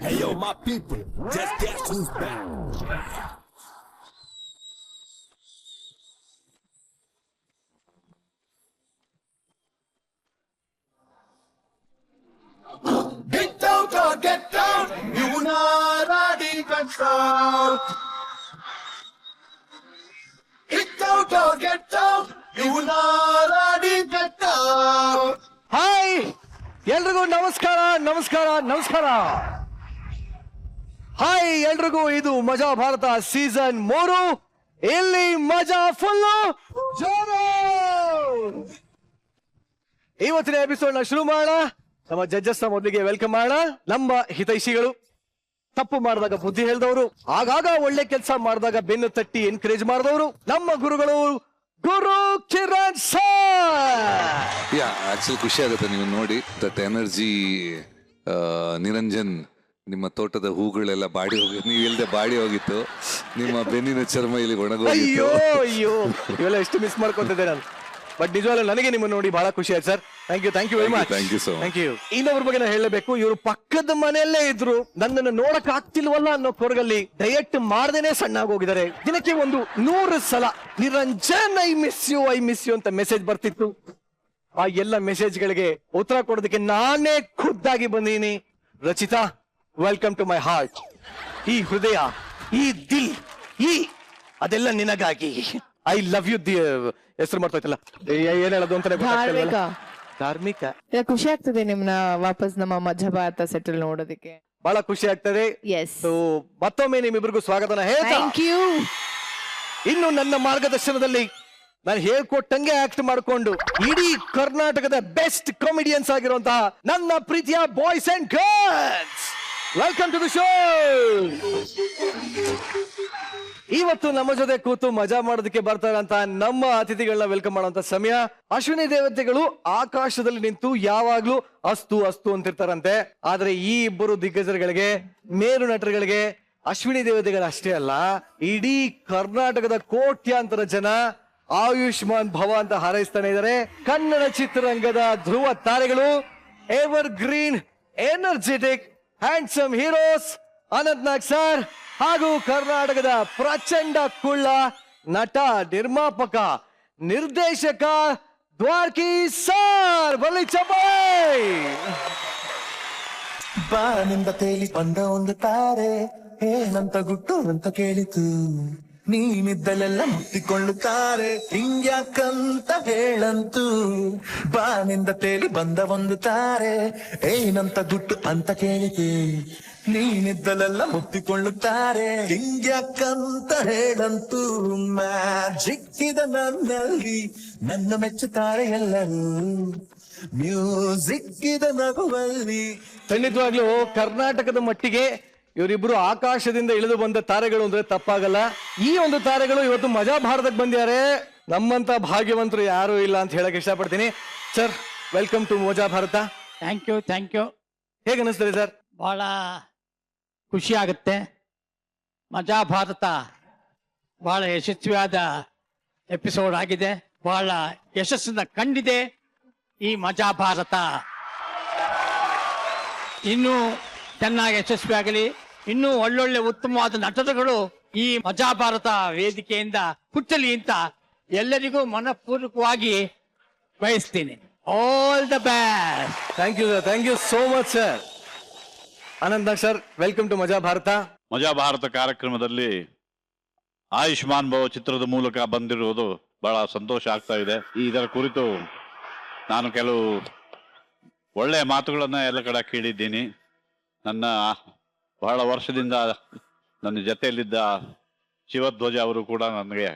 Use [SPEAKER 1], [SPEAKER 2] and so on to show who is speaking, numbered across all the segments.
[SPEAKER 1] Hey yo, my people, just guess who's back. Get out or get out, you not ready control. Get out or get out, you not ready get out.
[SPEAKER 2] Hi ಎಲ್ರಿಗೂ ನಮಸ್ಕಾರ ನಮಸ್ಕಾರ ನಮಸ್ಕಾರ. Hi ಎಲ್ರಿಗೂ, ಇದು ಮಜಾ Bharat season 3. ಇಲ್ಲಿ ಮಜಾ full ಜೋರು. ಇವತ್ತಿನ ಎಪಿಸೋಡ್ ನ ಶುರು ಮಾಡೋಣ. ನಮ್ಮ ಜಡ್ಜಸ್ ಮೊದಲಿಗೆ ವೆಲ್ಕಮ್ ಮಾಡೋಣ. ನಮ್ಮ ಹಿತೈಷಿಗಳು, ತಪ್ಪು ಮಾಡಿದಾಗ ಬುದ್ಧಿ ಹೇಳಿದವರು, ಆಗಾಗ ಒಳ್ಳೆ ಕೆಲಸ ಮಾಡಿದಾಗ ಬೆನ್ನು ತಟ್ಟಿ ಎನ್ಕರೇಜ್ ಮಾಡಿದವರು, ನಮ್ಮ ಗುರುಗಳು ಗುರು ಕಿರಣ್ ಸರ್.
[SPEAKER 3] ಆಕ್ಚುಲಿ ಖುಷಿ ಆಗುತ್ತೆ ನೀವು ನೋಡಿ ದಟ್ ಎನರ್ಜಿ. ನಿರಂಜನ್, ನಿಮ್ಮ ತೋಟದ ಹೂಗಳೆಲ್ಲ ಬಾಡಿ ಹೋಗಿ, ನೀವು ಇಲ್ಲದೆ ಬಾಡಿ ಹೋಗಿತ್ತು, ನಿಮ್ಮ ಬೆನ್ನಿನ ಚರ್ಮ ಇಲ್ಲಿ ಒಣಗೋಗಿತ್ತು.
[SPEAKER 2] ಅಯ್ಯೋ ಅಯ್ಯೋ, ಇವೆಲ್ಲ ಎಷ್ಟು ಮಿಸ್ ಮಾಡ್ಕೊತಿದ್ದೆ ನಾನು. ಬಟ್ ನಿಜವಾಗ್ಲೂ ನನಗೆ ನಿಮ್ಮ ನೋಡಿ ಬಹಳ ಖುಷಿ ಆಯ್ತು sir. Thank you very much.
[SPEAKER 3] Thank you so much.
[SPEAKER 2] Thank you. ಇನ್ನೊಬ್ಬರ ಬಗ್ಗೆ ನಾನು ಹೇಳಬೇಕು, ಇವರು ಪಕ್ಕದ ಮನೆಯಲ್ಲೇ ಇದ್ರು, ನನ್ನನ್ನು ನೋಡಕ್ ಆಗ್ತಿಲ್ವಲ್ಲ ಅನ್ನೋ ಕೊರಗಲ್ಲಿ ಡಯಟ್ ಮಾಡದೇನೆ ಸಣ್ಣ ಹೋಗಿದ್ದಾರೆ. ದಿನಕ್ಕೆ 100 ಸಲ ನಿರಂಜನ್ ಐ ಮಿಸ್ ಯು ಅಂತ ಮೆಸೇಜ್ ಬರ್ತಿತ್ತು. ಆ ಎಲ್ಲ ಮೆಸೇಜ್ ಗಳಿಗೆ ಉತ್ತರ ಕೊಡೋದಕ್ಕೆ ನಾನೇ ಖುದ್ದಾಗಿ ಬಂದೀನಿ. Rachita, welcome to my heart. ಈ ಹೃದಯ, ಈ ದಿಲ್, ಅದೆಲ್ಲ ನಿನಗಾಗಿ. I love you. ಹೆಸರು ಮಾಡ್ತೈತಲ್ಲ, ಏನ್ ಹೇಳೋದು ಅಂತಾನೆ ಗೊತ್ತಾಗ್ತಿಲ್ಲ. ಧಾರ್ಮಿಕ.
[SPEAKER 4] ಖುಷಿ ಆಗ್ತದೆ ನಿಮ್ನ ವಾಪಸ್ ನಮ್ಮ ಮಜಾ ಭಾರತ ಸೆಟಲ್ ನೋಡೋದಕ್ಕೆ.
[SPEAKER 2] ಬಹಳ ಖುಷಿ ಆಗ್ತದೆ.
[SPEAKER 4] ಎಸ್,
[SPEAKER 2] ಮತ್ತೊಮ್ಮೆ ನಿಮ್ಮಿಬ್ರಿಗೂ ಸ್ವಾಗತನ ಹೇಳ್ತಾ,
[SPEAKER 4] ಥ್ಯಾಂಕ್ ಯು.
[SPEAKER 2] ಇನ್ನು ನನ್ನ ಮಾರ್ಗದರ್ಶನದಲ್ಲಿ ನಾನು ಹೇಳ್ಕೊಟ್ಟಂಗೆ ಆಕ್ಟ್ ಮಾಡಿಕೊಂಡು ಇಡೀ ಕರ್ನಾಟಕದ ಬೆಸ್ಟ್ ಕಾಮಿಡಿಯನ್ಸ್ ಆಗಿರುವಂತಹ ನನ್ನ ಪ್ರೀತಿಯ boys and girls, welcome to the show. ಇವತ್ತು ನಮ್ಮ ಜೊತೆ ಕೂತು ಮಜಾ ಮಾಡೋದಕ್ಕೆ ಬರ್ತಾರಂತ ನಮ್ಮ ಅತಿಥಿಗಳನ್ನ ವೆಲ್ಕಮ್ ಮಾಡುವಂತ ಸಮಯ. ಅಶ್ವಿನಿ ದೇವತೆಗಳು ಆಕಾಶದಲ್ಲಿ ನಿಂತು ಯಾವಾಗ್ಲೂ ಅಸ್ತು ಅಸ್ತು ಅಂತಿರ್ತಾರಂತೆ. ಆದ್ರೆ ಈ ಇಬ್ಬರು ದಿಗ್ಗಜರುಗಳಿಗೆ, ಮೇರು ನಟರುಗಳಿಗೆ ಅಶ್ವಿನಿ ದೇವತೆಗಳು ಅಷ್ಟೇ ಅಲ್ಲ, ಇಡೀ ಕರ್ನಾಟಕದ ಕೋಟ್ಯಾಂತರ ಜನ ಆಯುಷ್ಮಾನ್ ಭವ ಅಂತ ಹಾರೈಸ್ತಾನೆ ಇದ್ದಾರೆ. ಕನ್ನಡ ಚಿತ್ರರಂಗದ ಧ್ರುವ ತಾರೆಗಳು, evergreen energetic handsome heroes Anant Nag sir, ಹಾಗೂ ಕರ್ನಾಟಕದ ಪ್ರಚಂಡ ಕುಳ್ಳ ನಟ, ನಿರ್ಮಾಪಕ, ನಿರ್ದೇಶಕ ದ್ವಾರಕಿ ಸರ್. ಬಲಿ ಚಪಾಯ್.
[SPEAKER 5] ಬಾನಿಂದ ತೇಲಿ ಬಂದ ಒಂದು ತಾರೆ, ಏನಂತ ಗುಟ್ಟು ಅಂತ ಕೇಳಿತು, ನೀನಿದ್ದಲೆಲ್ಲ ಮುಟ್ಟಿಕೊಳ್ಳುತ್ತಾರೆ, ಹಿಂಗ್ಯಾಕಂತ ಹೇಳಂತು. ಬಾನಿಂದ ತೇಲಿ ಬಂದ ಒಂದು ತಾರೆ, ಏನಂತ ಗುಟ್ಟು ಅಂತ ಕೇಳಿತು, ನೀನಿದ್ದಲೆಲ್ಲ ಮುಟ್ಟಿಕೊಳ್ಳುತ್ತಾರೆ, ಹಿಂಗ್ಯಾಕಂತ ಹೇಳಂತು. ಮ್ಯಾಜಿಕ್ ಇದ ನನ್ನಲ್ಲಿ, ನನ್ನ ಮೆಚ್ಚುತ್ತಾರೆ ಎಲ್ಲರೂ, ಮ್ಯೂಸಿಕ್ ಇದ ನಗುವಲ್ಲಿ.
[SPEAKER 2] ಖಂಡಿತವಾಗ್ಲೂ ಕರ್ನಾಟಕದ ಮಟ್ಟಿಗೆ ಇವರಿಬ್ರು ಆಕಾಶದಿಂದ ಇಳಿದು ಬಂದ ತಾರೆಗಳು ಅಂದ್ರೆ ತಪ್ಪಾಗಲ್ಲ. ಈ ಒಂದು ತಾರೆಗಳು ಇವತ್ತು ಮಜಾ ಭಾರತಕ್ಕೆ ಬಂದಿದ್ದಾರೆ. ನಮ್ಮಂತ ಭಾಗ್ಯವಂತರು ಯಾರು ಇಲ್ಲ ಅಂತ ಹೇಳಕ್ ಇಷ್ಟಪಡ್ತೀನಿ. Sir, welcome to Majaa Bharat.
[SPEAKER 6] Thank you.
[SPEAKER 2] ಹೇಗೆ ಅನಿಸ್ತದೆ ಸರ್?
[SPEAKER 6] ಬಹಳ ಖುಷಿ ಆಗುತ್ತೆ. ಮಜಾ ಭಾರತ ಬಹಳ ಯಶಸ್ವಿಯಾದ ಎಪಿಸೋಡ್ ಆಗಿದೆ. ಬಹಳ ಯಶಸ್ಸನ್ನ ಕಂಡಿದೆ ಈ ಮಜಾ ಭಾರತ. ಇನ್ನೂ ಚೆನ್ನಾಗಿ ಯಶಸ್ವಿಯಾಗಲಿ. ಇನ್ನೂ ಒಳ್ಳೊಳ್ಳೆ ಉತ್ತಮವಾದ ನಟರುಗಳು ಈ ಮಜಾ ಭಾರತ ವೇದಿಕೆಯಿಂದ ಹುಟ್ಟಲಿ ಅಂತ ಎಲ್ಲರಿಗೂ ಮನಪೂರ್ವಕವಾಗಿ ಬಯಸ್ತೀನಿ. All the best.
[SPEAKER 2] Thank you sir, thank you so much sir. Anant Nag sir, welcome to Majaa Bharatha.
[SPEAKER 7] ಮಜಾ ಭಾರತ ಕಾರ್ಯಕ್ರಮದಲ್ಲಿ ಆಯುಷ್ಮಾನ್ ಭವ ಚಿತ್ರದ ಮೂಲಕ ಬಂದಿರುವುದು ಬಹಳ ಸಂತೋಷ ಆಗ್ತಾ ಇದೆ. ಇದರ ಕುರಿತು ನಾನು ಕೆಲವು ಒಳ್ಳೆಯ ಮಾತುಗಳನ್ನ ಎಲ್ಲ ಕಡೆ ಕೇಳಿದ್ದೀನಿ. ನನ್ನ ಬಹಳ ವರ್ಷದಿಂದ ನನ್ನ ಜೊತೆಯಲ್ಲಿದ್ದ ಶಿವಧ್ವಜ ಅವರು ಕೂಡ ನನಗೆ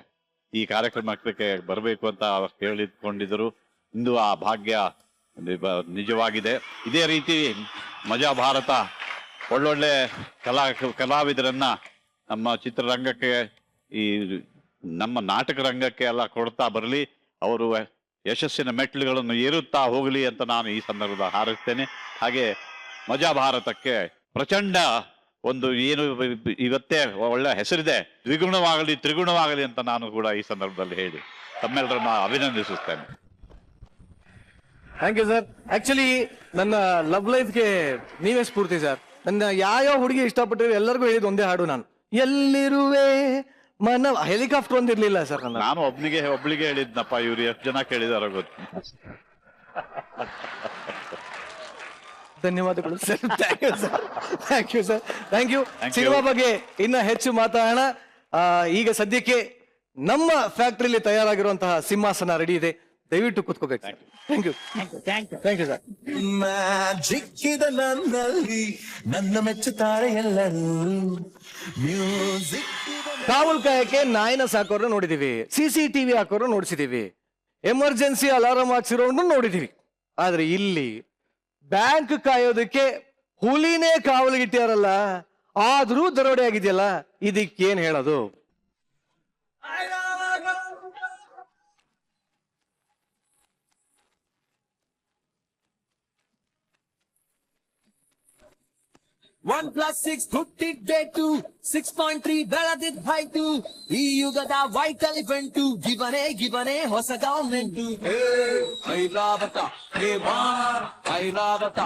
[SPEAKER 7] ಈ ಕಾರ್ಯಕ್ರಮಕ್ಕೆ ಬರಬೇಕು ಅಂತ ಹೇಳಿಕೊಂಡಿದ್ದರು. ಇಂದು ಆ ಭಾಗ್ಯ ನಿಜವಾಗಿದೆ. ಇದೇ ರೀತಿ ಮಜಾ ಭಾರತ ಒಳ್ಳೊಳ್ಳೆ ಕಲಾವಿದರನ್ನ ನಮ್ಮ ಚಿತ್ರರಂಗಕ್ಕೆ, ಈ ನಮ್ಮ ನಾಟಕ ರಂಗಕ್ಕೆ ಎಲ್ಲ ಕೊಡ್ತಾ ಬರಲಿ. ಅವರು ಯಶಸ್ಸಿನ ಮೆಟ್ಟಿಲುಗಳನ್ನು ಏರುತ್ತಾ ಹೋಗಲಿ ಅಂತ ನಾನು ಈ ಸಂದರ್ಭದಲ್ಲಿ ಹಾರೈಸ್ತೇನೆ. ಹಾಗೆ ಮಜಾ ಭಾರತಕ್ಕೆ ಪ್ರಚಂಡ ಒಂದು ಏನು ಇವತ್ತೇ ಒಳ್ಳೆ ಹೆಸರಿದೆ, ದ್ವಿಗುಣವಾಗಲಿ ತ್ರಿಗುಣವಾಗಲಿ ಅಂತ ನಾನು ಕೂಡ ಈ ಸಂದರ್ಭದಲ್ಲಿ ಹೇಳಿ ತಮ್ಮೆಲ್ಲರನ್ನ ಅಭಿನಂದಿಸುತ್ತೇನೆ.
[SPEAKER 2] Thank you sir. ಆಕ್ಚುಲಿ ನನ್ನ ಲವ್ ಲೈಫ್ಗೆ ನೀವೇ ಸ್ಫೂರ್ತಿ ಸರ್. ನನ್ನ ಯಾವ ಹುಡುಗಿ ಇಷ್ಟಪಟ್ಟಿರೋ ಎಲ್ಲರಿಗೂ ಹೇಳಿದ ಒಂದೇ ಹಾಡು ನಾನು, ಎಲ್ಲಿರುವೆ ಮನ. ಹೆಲಿಕಾಪ್ಟರ್ ಒಂದಿರ್ಲಿಲ್ಲ ಸರ್ ನನ್ನ.
[SPEAKER 7] ನಾನು ಒಬ್ಳಿಗೆ ಹೇಳಿದ್ನಪ್ಪ, ಇವ್ರು ಎಷ್ಟು ಜನ ಕೇಳಿದಾರ ಗೊತ್ತು.
[SPEAKER 2] ಧನ್ಯವಾದಗಳು sir. Thank you sir, thank you sir, thank you.
[SPEAKER 7] Thank you.
[SPEAKER 2] Cinema ಬಗ್ಗೆ ಇನ್ನ ಹೆಚ್ಚು ಮಾತಾಡೋಣ. ಈಗ ಸದ್ಯಕ್ಕೆ ನಮ್ಮ ಫ್ಯಾಕ್ಟರಿಲಿ ತಯಾರಾಗಿರುವಂತಹ ಸಿಂಹಾಸನ ರೆಡಿ ಇದೆ, ದಯವಿಟ್ಟು ಕೂತ್ಕೋಬೇಕು. Thank you, thank you sir.
[SPEAKER 5] Magic ಇದೆ ನನ್ನಲ್ಲಿ, ನನ್ನ ಮೆಚ್ಚುತ್ತಾರೆ ಎಲ್ಲರೂ. ಮ್ಯೂಸಿಕ್
[SPEAKER 2] ಕಾವಲ್ ಕಾಯಕ್ಕೆ ನಾಯಿನ ಸಾಕೋರನ್ನ ನೋಡಿದೀವಿ, CCTV ಹಾಕೋರು ನೋಡಿಸಿದೀವಿ, ಎಮರ್ಜೆನ್ಸಿ ಅಲಾರಾಮ್ ಹಾಕ್ಸಿರೋನು ನೋಡಿದೀವಿ. ಆದ್ರೆ ಇಲ್ಲಿ ಬ್ಯಾಂಕ್ ಕಾಯೋದಕ್ಕೆ ಹುಲಿನೇ ಕಾವಲಿಗಿಟ್ಟಾರಲ್ಲ, ಆದ್ರೂ ದರೋಡೆ ಆಗಿದೆಯಲ್ಲ, ಇದಕ್ಕೇನ್ ಹೇಳೋದು?
[SPEAKER 5] One plus six ಹುಟ್ಟಿದ್ದೆ 2, 6.3 ಬೆಳೆದಿದ್ ಹೈಟು. ಈ ಯುಗದ ವೈಟ್ ಎಲಿಫೆಂಟು, ಗಿವನೆ ಹೊಸ government. Airavata Airavata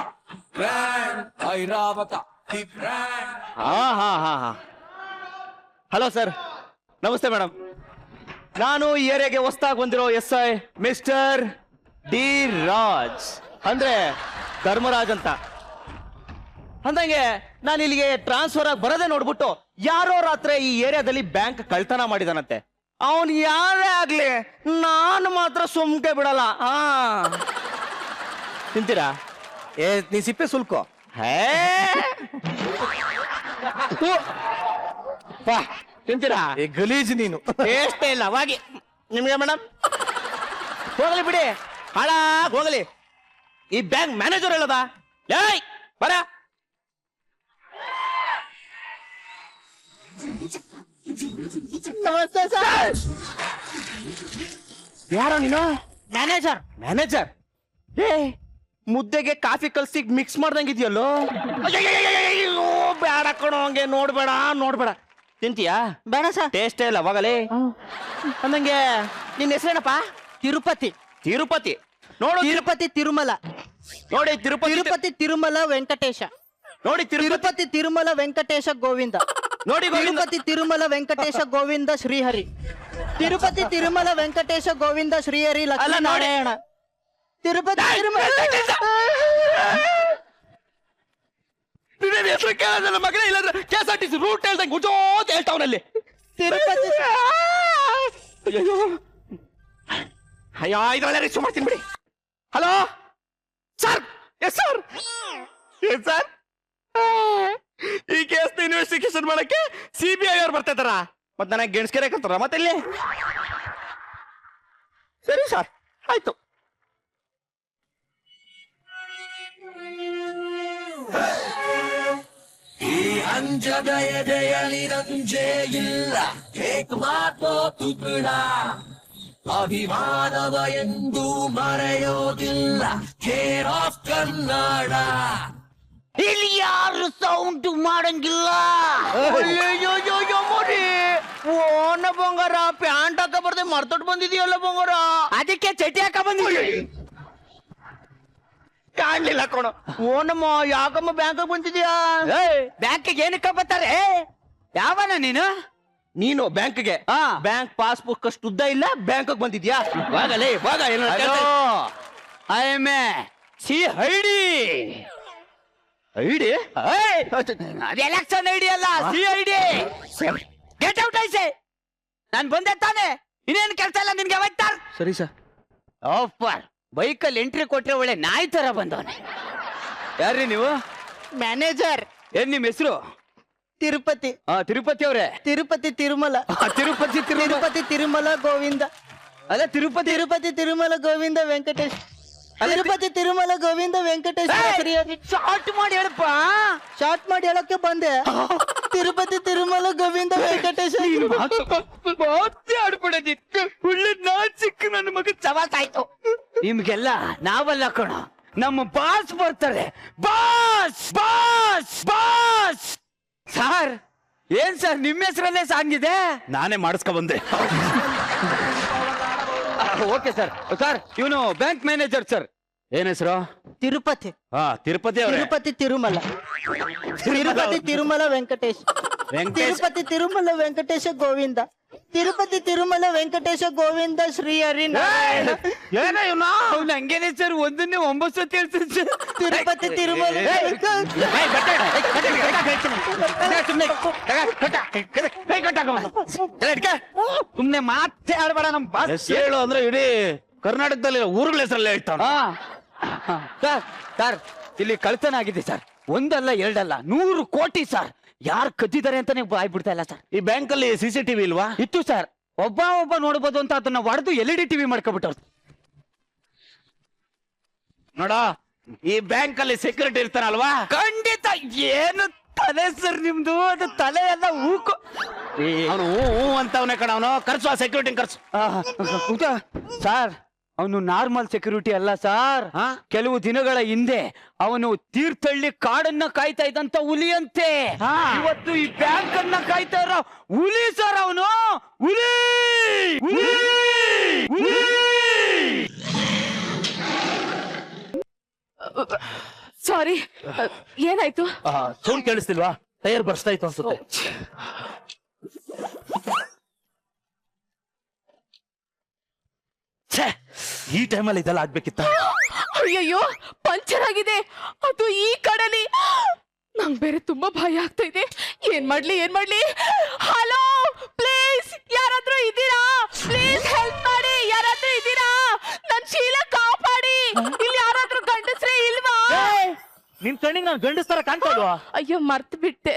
[SPEAKER 5] brand, Airavata the brand.
[SPEAKER 8] Hello sir, ನಮಸ್ತೆ ಮೇಡಮ್. ನಾನು ಈ ಏರಿಯಾಗೆ ಹೊಸದಾಗಿ ಬಂದಿರೋ SI ಮಿಸ್ಟರ್ ಡಿ ರಾಜ್, ಅಂದ್ರೆ ಧರ್ಮರಾಜ್ ಅಂತ. ಅಂದಂಗೆ ನಾನು ಇಲ್ಲಿಗೆ ಟ್ರಾನ್ಸ್ಫರ್ ಆಗಿ ಬರೋದೇ ನೋಡ್ಬಿಟ್ಟು ಯಾರೋ ರಾತ್ರಿ ಈ ಏರಿಯಾದಲ್ಲಿ ಬ್ಯಾಂಕ್ ಕಳ್ತನ ಮಾಡಿದಾನಂತೆ. ಅವನ್ ಯಾರೇ ಆಗ್ಲಿ ನಾನು ಮಾತ್ರ ಸುಮ್ಕೆ ಬಿಡಲ್ಲ. ತಿಂತೀರಾ?
[SPEAKER 2] ನೀ ಸಿಪ್ಪೆ ಸುಲ್ಕೋ.
[SPEAKER 8] ತಿಂತೀರಾ?
[SPEAKER 2] ಗಲೀಜ್ ನೀನು.
[SPEAKER 8] ಎಷ್ಟೇ ಇಲ್ಲ ಅವಾಗಿ ನಿಮ್ಗೆ ಮೇಡಮ್. ಹೋಗಲಿ ಬಿಡಿ, ಹಾಳಾಗ್ ಹೋಗಲಿ. ಈ ಬ್ಯಾಂಕ್ ಮ್ಯಾನೇಜರ್ ಹೇಳದ, ಏಯ್ ಬರ. ನಮಸ್ತೆ ಸರ್. ಯಾರೋ ನೀನು? ಮ್ಯಾನೇಜರ್. ಮ್ಯಾನೇಜರ್? ಏ ಮುದ್ದೆಗೆ ಕಾಫಿ ಕಲ್ಸಿ ಮಿಕ್ಸ್ ಮಾಡ್ದಂಗಿದ್ಯಲ್ಲೋ. ಬೇಡ ಕಣೋ, ಹಂಗೆ ನೋಡ್ಬೇಡ. ತಿಂತೀಯಾ? ಬೇಡ ಸರ್, ಟೇಸ್ಟೇ ಇಲ್ಲ. ಹೋಗಲಿ. ಅಂದಂಗೆ ನಿನ್ನ ಹೆಸರೇನಪ್ಪ? ತಿರುಪತಿ. ನೋಡು, ತಿರುಪತಿ ತಿರುಮಲ. ನೋಡಿ ತಿರುಪತಿ ತಿರುಮಲ ವೆಂಕಟೇಶ. ನೋಡಿ ತಿರುಪತಿ ತಿರುಮಲ ವೆಂಕಟೇಶ ಗೋವಿಂದ. ನೋಡಿ ತಿರುಪತಿ ತಿರುಮಲ ವೆಂಕಟೇಶ ಗೋವಿಂದ ಶ್ರೀಹರಿ. ತಿರುಪತಿ ತಿರುಮಲ ವೆಂಕಟೇಶ ಗೋವಿಂದ ಶ್ರೀಹರಿ ಲಕ್ಷ್ಮೀನಾರಾಯಣ. ತಿರುಪತಿ ತಿರುಮಲ ಹೆಸರು ಕೇಳೋದಲ್ಲ ಮಗನೇ, ಇಲ್ಲಾಂದ್ರೆ KSRTC ರೂಟ್ ಹೇಳ್ದಂಗೆ ಗುಜೋತ್ ಹೇಳ್ತಾವನಲ್ಲಿ. ತಿರುಪತಿ ಅಯ್ಯೋ ಇದ್ರಲ್ಲ ರಿಕ್ಷ ಮಾಡ್ತೀನಿ ಬಿಡಿ. Hello sir. Yes sir. ಏನ್ ಸರ್, ಈ ಕೇಸ್ ಇನ್ವೆಸ್ಟಿಗೇಷನ್ ಮಾಡಕ್ಕೆ CBI ಅವ್ರು ಬರ್ತಾ ಇದಾರ. ಮತ್ ನನಗೆ ಗೆಣಸ್ಕೆರೆ ಕಲ್ತಾರ ಮತ್ತೆ ಇಲ್ಲಿ. ಸರಿ ಸರ್, ಆಯ್ತು.
[SPEAKER 5] ಈ ಅಂಜದ ಎದೆಯಲಿ ರಂಜೆ ಇಲ್ಲ, ಏಕ್ ಮಾತೋ ತುಕಡ. ಅಭಿಮಾನವ ಎಂದು ಮರೆಯೋದಿಲ್ಲ, ಕೇರ್ ಆಫ್ ಕನ್ನಡ.
[SPEAKER 8] ಇಲ್ಲಿ ಯಾರು ಸೌಂಡ್ ಮಾಡಂಗಿಲ್ಲ. ಓನ ಬಂಗಾರ, ಪ್ಯಾಂಟ್ ಹಾಕ ಬರ್ದೆ ಮರ್ತೊಟ್ಟು ಬಂದಿದೀಯಲ್ಲ ಬಂಗಾರ, ಅದಕ್ಕೆ ಚಟಿ ಹಾಕ ಬಂದಿದ್ದೀವಿ. ಕಾಣ್ಲಿಲ್ಲ ಕಣೋ. ಓನಮ್ಮ ಯಾಕಮ್ಮ ಬ್ಯಾಂಕ್ ಬಂದಿದ್ಯಾ? ಬ್ಯಾಂಕಿಗೆ ಏನಕ್ಕ ಬರ್ತಾರೆ? ಯಾವನ ನೀನು ಬ್ಯಾಂಕ್ಗೆ? ಬ್ಯಾಂಕ್ ಪಾಸ್ಬುಕ್ ಅಷ್ಟು ಉದ್ದ ಇಲ್ಲ, ಬ್ಯಾಂಕ್ ಬಂದಿದ್ಯಾ? ಹೋಗಲೇ ಹೋಗ. ಐಡಿ ಅದು ಎಲೆಕ್ಷನ್ ಐಡಿ ಅಲ್ಲ, CID. ಗೆಟ್ ಔಟ್ ಐಸೆ. ನಾನು ಬಂದೆ ತಾನೆ, ಇನ್ನೇನು ಕೆಲಸ ಇಲ್ಲ ನಿನ್ಗೆ. ಅವತ್ತಾರ ಸರಿ ಸರ್. ಆಫರ್ ಬೈಕಲ್ಲಿ ಎಂಟ್ರಿ ಕೊಟ್ರೆ ಒಳ್ಳೆ ನಾಯಿ ತರ ಬಂದವನೆ. ಯಾರ್ರಿ ನೀವು? ಮ್ಯಾನೇಜರ್. ಏನ್ ನಿಮ್ ಹೆಸರು? ತಿರುಪತಿ. ತಿರುಪತಿ ಅವ್ರೆ? ತಿರುಪತಿ ತಿರುಮಲ. ತಿರುಪತಿ ತಿರುಮಲ ಗೋವಿಂದ. ಅಲ್ಲ ತಿರುಪತಿ ತಿರುಮಲ ಗೋವಿಂದ ವೆಂಕಟೇಶ್. ತಿರುಪತಿ ತಿರುಮಲ ಗೋವಿಂದ ವೆಂಕಟೇಶ್. ಶಾರ್ಟ್ ಮಾಡಿ ಹೇಳಪ್ಪ. ಶಾರ್ಟ್ ಮಾಡಿ ಹೇಳಕ್ಕೆ ಬಂದೆ. ತಿರುಪತಿ ತಿರುಮಲ ಗೋವಿಂದ ವೆಂಕಟೇಶ್. ಆಡ್ಬಿಡೋದಿತ್ತು ಒಳ್ಳೆ ನಾಚಿಕ್ ನನ್ನ ಮಗ ಸವಾಸಾಯ್ತು. ನಿಮ್ಗೆಲ್ಲ ನಾವಲ್ಲ ಕಣ, ನಮ್ಮ ಬಾಸ್ ಬರ್ತಾರೆ. Boss boss boss. ಸರ್ ಏನ್ ಸರ್ ನಿಮ್ಮ ಹೆಸರಲ್ಲೇ ಸಾಂಗ್ ಇದೆ? ನಾನೇ ಮಾಡಿಸ್ಕೊ ಬಂದೆ. Okay sir. ಸರ್ ಇವನು ಬ್ಯಾಂಕ್ ಮ್ಯಾನೇಜರ್ ಸರ್. ಏನ್ ಹೆಸರು?
[SPEAKER 9] ತಿರುಪತಿ
[SPEAKER 8] ತಿರುಪತಿ ಅವ್ರೆ.
[SPEAKER 9] ತಿರುಪತಿ ತಿರುಮಲ ತಿರುಪತಿ ತಿರುಮಲ ವೆಂಕಟೇಶ್ ತಿರುಪತಿ ತಿರುಮಲ ವೆಂಕಟೇಶ ಗೋವಿಂದ ತಿರುಪತಿ ತಿರುಮಲ ವೆಂಕಟೇಶ ಗೋವಿಂದ ಶ್ರೀ ಹರಿನಾರಾಯಣ.
[SPEAKER 8] ಅವ್ನು ಹಂಗೇನೆ ಸರ್, ಒಂದನ್ನೇ 9 ಸತಿ ಹೇಳ್ತೀನಿ ಸರ್.
[SPEAKER 9] ತಿರುಪತಿ ತಿರುಮಲ
[SPEAKER 8] ಸುಮ್ನೆ ಮಾತೇ ಆಡ್ಬೇಡ. ನಮ್ ಬಾಸ್
[SPEAKER 6] ಹೇಳು ಅಂದ್ರೆ ಇಡೀ ಕರ್ನಾಟಕದಲ್ಲಿ ಊರುಗಳ ಹೆಸರಲ್ಲೇ ಹೇಳ್ತಾವ.
[SPEAKER 8] ಸರ್ ಇಲ್ಲಿ ಕಳ್ತನ ಆಗಿದೆ ಸರ್. ಒಂದಲ್ಲ ಎರಡಲ್ಲ 100 ಕೋಟಿ ಸರ್. ಯಾರು ಕದ್ದಿದ್ದಾರೆ ಅಂತಾನೆ ಬಾಯ್ಬಿಡ್ತಾ ಇಲ್ಲ ಸರ್.
[SPEAKER 6] ಈ ಬ್ಯಾಂಕ್ ಅಲ್ಲಿ CCTV ಇಲ್ವಾ?
[SPEAKER 8] ಇತ್ತು ಸರ್. ಒಬ್ಬ ನೋಡ್ಬೋದು ಅಂತ ಅದನ್ನ ಹೊಡೆದು LED TV ಮಾಡ್ಕೊಬಿಟ್ಟವ್ರು.
[SPEAKER 6] ನೋಡ, ಈ ಬ್ಯಾಂಕ್ ಅಲ್ಲಿ ಸೆಕ್ಯೂರಿಟಿ ಇರ್ತಾನಲ್ವಾ?
[SPEAKER 8] ಖಂಡಿತ. ಏನು ತಲೆ ಸರ್ ನಿಮ್ದು? ಅದು ತಲೆ ಎಲ್ಲ ಹೂಕು.
[SPEAKER 6] ಅವನು ಹೂ ಅಂತವನೇ ಕಣ. ಅವನು ಖರ್ಚು, ಆ ಸೆಕ್ಯೂರಿಟಿ ಖರ್ಚು.
[SPEAKER 8] ಸರ್ ಅವನು ನಾರ್ಮಲ್ ಸೆಕ್ಯೂರಿಟಿ ಅಲ್ಲ ಸರ್. ಕೆಲವು ದಿನಗಳ ಹಿಂದೆ ಅವನು ತೀರ್ಥಹಳ್ಳಿ ಕಾಡನ್ನ ಕಾಯ್ತಾ ಇದ್ದಂತ ಹುಲಿಯಂತೆ. ಇವತ್ತು ಈ ಬ್ಯಾಂಕ್ ಅನ್ನ ಕಾಯ್ತಾ ಇರೋ ಹುಲಿ ಸರ್ ಅವನು. ಹುಲಿ ಹುಲಿ ಹುಲಿ.
[SPEAKER 4] ಸಾರಿ, ಏನಾಯ್ತು?
[SPEAKER 6] ಸೌಂಡ್ ಕೇಳಿಸ್ತಿಲ್ವಾ? ಟೈರ್ ಬರ್ಸ್ತಾ ಇತ್ತು ಅನ್ಸುತ್ತೆ. ಈ ಟೈಮಲ್ಲಿ ಇದೆಲ್ಲ ಆಗ್ಬೇಕಿತ್ತ?
[SPEAKER 4] ಅಯ್ಯಯ್ಯೋ, ಪಂಚರ್ ಆಗಿದೆ. ಅದು ಈ ಕಡೆಲಿ. ನಂಗ್ ಬೇರೆ ತುಂಬಾ ಭಯ ಆಗ್ತಾ ಇದೆ. ಏನ್ ಮಾಡ್ಲಿ? ಹಲೋ, ಪ್ಲೀಸ್ ಯಾರಾದ್ರೂ ಇದ್ದೀರಾ? ಪ್ಲೀಸ್ ಹೆಲ್ಪ್ ಮಾಡಿ. ಯಾರಾದ್ರೂ ಇದ್ದೀರಾ? ನನ್ ಶೀಲ ಕಾಪಾಡಿ. ಇಲ್ಲಿ ಯಾರಾದ್ರೂ ಗಂಡಸ್ರೇ ಇಲ್ವಾ?
[SPEAKER 6] ನಿನ್ ಕಣ್ಣಿಗೆ ನಾನು ಗಂಡಸ್ತರ ಕಾಣ್ತಾ ಇಲ್ವಾ?
[SPEAKER 4] ಅಯ್ಯೋ, ಮರ್ತು ಬಿಟ್ಟೆ.